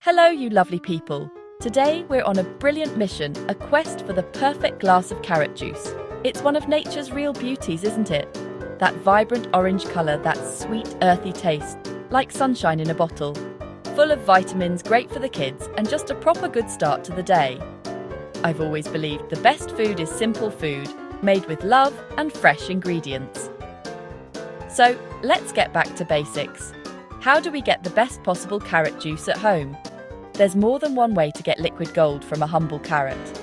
Hello, you lovely people. Today we're on a brilliant mission, a quest for the perfect glass of carrot juice. It's one of nature's real beauties, isn't it? That vibrant orange colour, that sweet, earthy taste, like sunshine in a bottle. Full of vitamins, great for the kids, and just a proper good start to the day. I've always believed the best food is simple food, made with love and fresh ingredients. So, let's get back to basics. How do we get the best possible carrot juice at home? There's more than one way to get liquid gold from a humble carrot.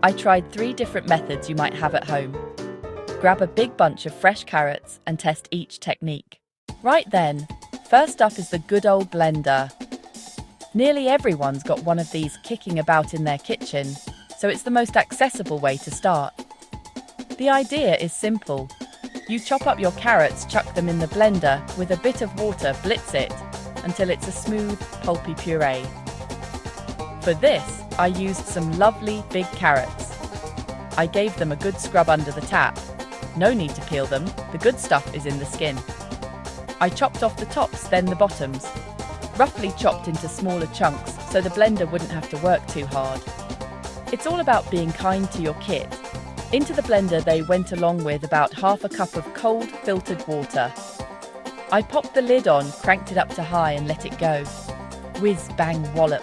I tried 3 different methods you might have at home. Grab a big bunch of fresh carrots and test each technique. Right then, first up is the good old blender. Nearly everyone's got one of these kicking about in their kitchen, so it's the most accessible way to start. The idea is simple. You chop up your carrots, chuck them in the blender, with a bit of water, blitz it, until it's a smooth, pulpy puree. For this, I used some lovely big carrots. I gave them a good scrub under the tap. No need to peel them, the good stuff is in the skin. I chopped off the tops, then the bottoms. Roughly chopped into smaller chunks, so the blender wouldn't have to work too hard. It's all about being kind to your kit. Into the blender they went along with about half a cup of cold, filtered water. I popped the lid on, cranked it up to high and let it go. Whiz, bang, wallop.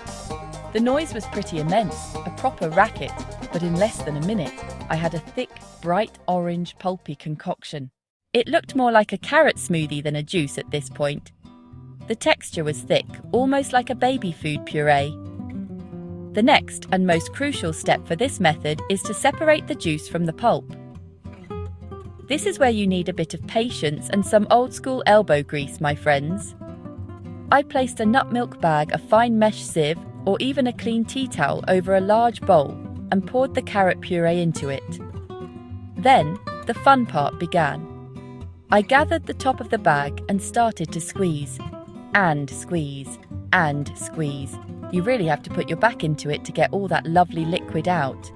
The noise was pretty immense, a proper racket, but in less than a minute, I had a thick, bright orange, pulpy concoction. It looked more like a carrot smoothie than a juice at this point. The texture was thick, almost like a baby food puree. The next and most crucial step for this method is to separate the juice from the pulp. This is where you need a bit of patience and some old-school elbow grease, my friends. I placed a nut milk bag, a fine mesh sieve, or even a clean tea towel over a large bowl and poured the carrot puree into it. Then, the fun part began. I gathered the top of the bag and started to squeeze. And squeeze. And squeeze. You really have to put your back into it to get all that lovely liquid out.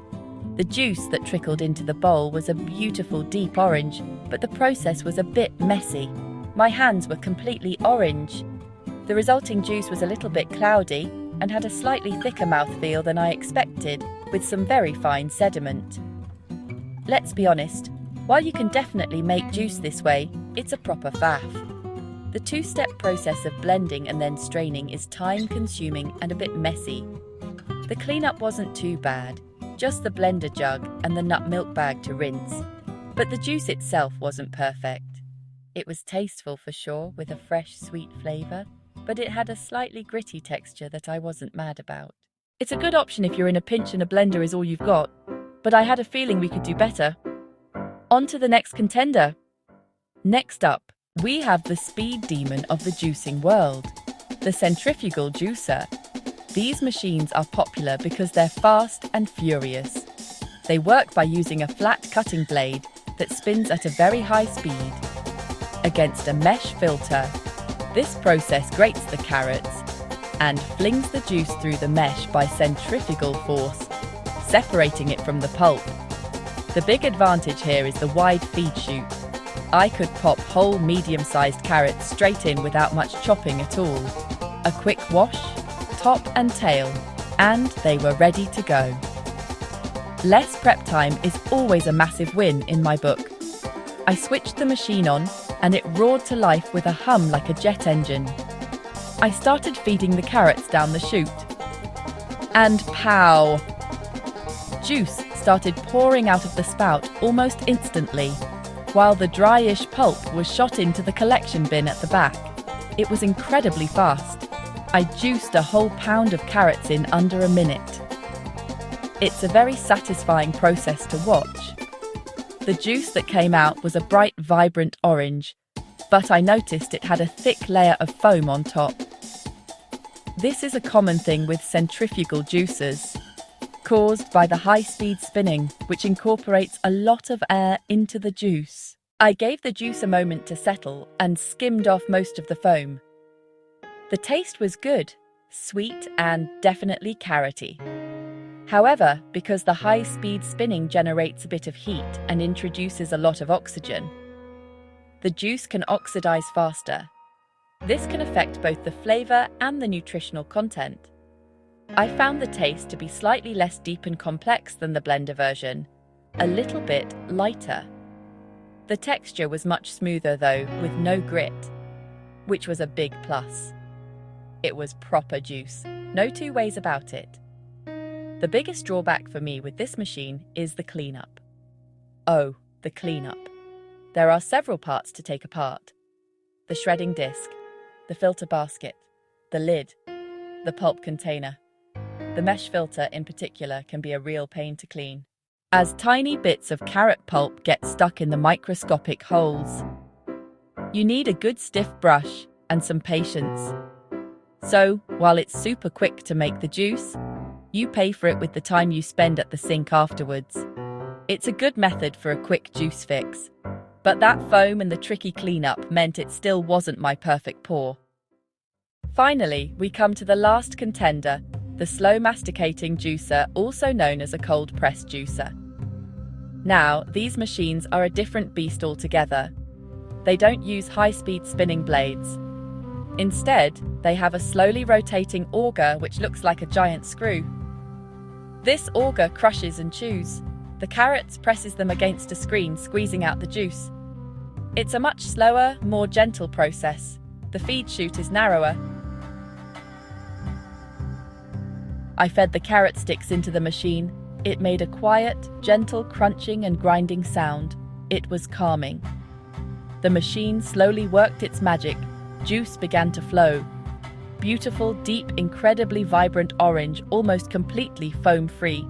The juice that trickled into the bowl was a beautiful deep orange, but the process was a bit messy. My hands were completely orange. The resulting juice was a little bit cloudy and had a slightly thicker mouthfeel than I expected, with some very fine sediment. Let's be honest, while you can definitely make juice this way, it's a proper faff. The 2-step process of blending and then straining is time-consuming and a bit messy. The cleanup wasn't too bad. Just the blender jug and the nut milk bag to rinse. But the juice itself wasn't perfect. It was tasteful for sure, with a fresh, sweet flavour, but it had a slightly gritty texture that I wasn't mad about. It's a good option if you're in a pinch and a blender is all you've got, but I had a feeling we could do better. On to the next contender. Next up, we have the speed demon of the juicing world, the centrifugal juicer. These machines are popular because they're fast and furious. They work by using a flat cutting blade that spins at a very high speed against a mesh filter. This process grates the carrots and flings the juice through the mesh by centrifugal force, separating it from the pulp. The big advantage here is the wide feed chute. I could pop whole medium-sized carrots straight in without much chopping at all. A quick wash, top and tail, and they were ready to go. Less prep time is always a massive win in my book. I switched the machine on and it roared to life with a hum like a jet engine. I started feeding the carrots down the chute. And pow! Juice started pouring out of the spout almost instantly, while the dryish pulp was shot into the collection bin at the back. It was incredibly fast. I juiced a whole pound of carrots in under a minute. It's a very satisfying process to watch. The juice that came out was a bright, vibrant orange, but I noticed it had a thick layer of foam on top. This is a common thing with centrifugal juicers, caused by the high-speed spinning, which incorporates a lot of air into the juice. I gave the juice a moment to settle and skimmed off most of the foam. The taste was good, sweet and definitely carroty. However, because the high-speed spinning generates a bit of heat and introduces a lot of oxygen, the juice can oxidize faster. This can affect both the flavor and the nutritional content. I found the taste to be slightly less deep and complex than the blender version, a little bit lighter. The texture was much smoother though, with no grit, which was a big plus. It was proper juice, no two ways about it. The biggest drawback for me with this machine is the cleanup. Oh, the cleanup. There are several parts to take apart. The shredding disc, the filter basket, the lid, the pulp container. The mesh filter in particular can be a real pain to clean, as tiny bits of carrot pulp get stuck in the microscopic holes. You need a good stiff brush and some patience. So, while it's super quick to make the juice, you pay for it with the time you spend at the sink afterwards. It's a good method for a quick juice fix, but that foam and the tricky cleanup meant it still wasn't my perfect pour. Finally, we come to the last contender, the slow masticating juicer, also known as a cold press juicer. Now, these machines are a different beast altogether. They don't use high-speed spinning blades. Instead, they have a slowly rotating auger which looks like a giant screw. This auger crushes and chews. The carrots presses them against a screen, squeezing out the juice. It's a much slower, more gentle process. The feed chute is narrower. I fed the carrot sticks into the machine. It made a quiet, gentle crunching and grinding sound. It was calming. The machine slowly worked its magic. Juice began to flow. Beautiful, deep, incredibly vibrant orange, almost completely foam-free.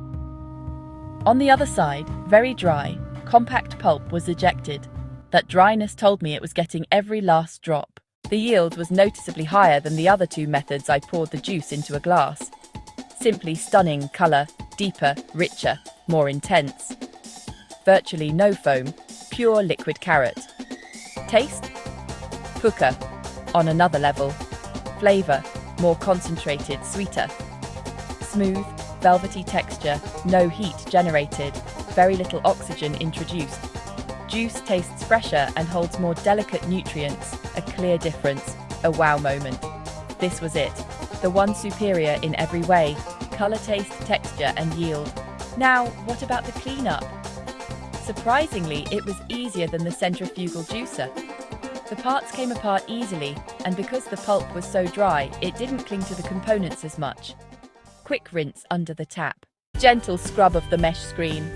On the other side, very dry, compact pulp was ejected. That dryness told me it was getting every last drop. The yield was noticeably higher than the other two methods I poured the juice into a glass. Simply stunning colour, deeper, richer, more intense. Virtually no foam, pure liquid carrot. Taste? Cooker. On another level. Flavour, more concentrated, sweeter. Smooth, velvety texture, no heat generated, very little oxygen introduced. Juice tastes fresher and holds more delicate nutrients, a clear difference, a wow moment. This was it, the one superior in every way, colour, taste, texture and yield. Now, what about the cleanup? Surprisingly, it was easier than the centrifugal juicer. The parts came apart easily, and because the pulp was so dry, it didn't cling to the components as much. Quick rinse under the tap. Gentle scrub of the mesh screen.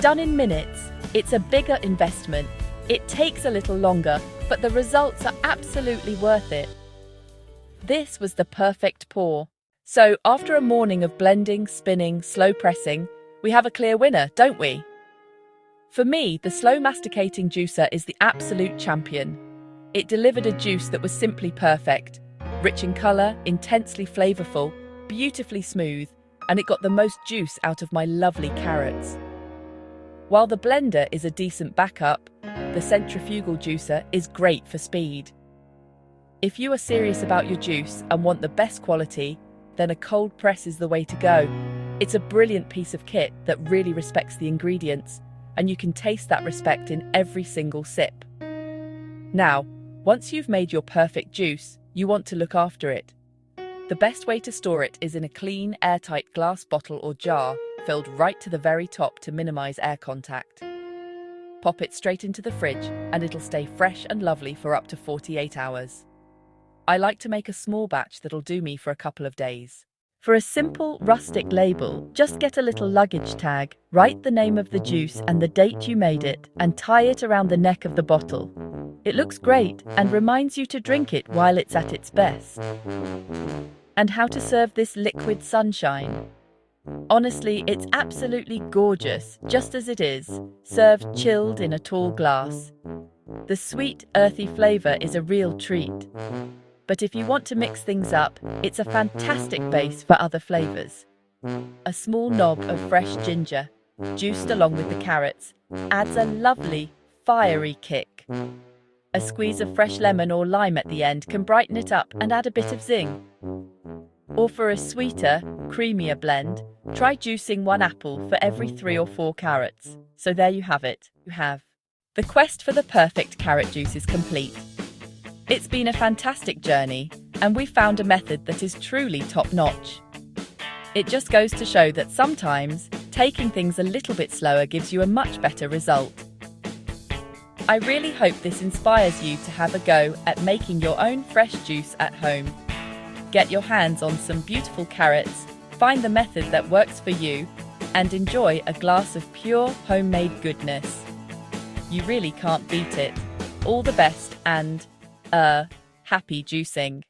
Done in minutes. It's a bigger investment. It takes a little longer, but the results are absolutely worth it. This was the perfect pour. So, after a morning of blending, spinning, slow pressing, we have a clear winner, don't we? For me, the slow masticating juicer is the absolute champion. It delivered a juice that was simply perfect. Rich in colour, intensely flavourful, beautifully smooth, and it got the most juice out of my lovely carrots. While the blender is a decent backup, the centrifugal juicer is great for speed. If you are serious about your juice and want the best quality, then a cold press is the way to go. It's a brilliant piece of kit that really respects the ingredients, and you can taste that respect in every single sip. Now, once you've made your perfect juice, you want to look after it. The best way to store it is in a clean, airtight glass bottle or jar, filled right to the very top to minimize air contact. Pop it straight into the fridge, and it'll stay fresh and lovely for up to 48 hours. I like to make a small batch that'll do me for a couple of days. For a simple, rustic label, just get a little luggage tag, write the name of the juice and the date you made it, and tie it around the neck of the bottle. It looks great and reminds you to drink it while it's at its best. And how to serve this liquid sunshine? Honestly, it's absolutely gorgeous, just as it is, served chilled in a tall glass. The sweet, earthy flavour is a real treat. But if you want to mix things up, it's a fantastic base for other flavours. A small knob of fresh ginger, juiced along with the carrots, adds a lovely, fiery kick. A squeeze of fresh lemon or lime at the end can brighten it up and add a bit of zing. Or for a sweeter, creamier blend, try juicing 1 apple for every 3 or 4 carrots. So there you have it. The quest for the perfect carrot juice is complete. It's been a fantastic journey, and we found a method that is truly top-notch. It just goes to show that sometimes taking things a little bit slower gives you a much better result. I really hope this inspires you to have a go at making your own fresh juice at home. Get your hands on some beautiful carrots, find the method that works for you, and enjoy a glass of pure homemade goodness. You really can't beat it. All the best and, happy juicing.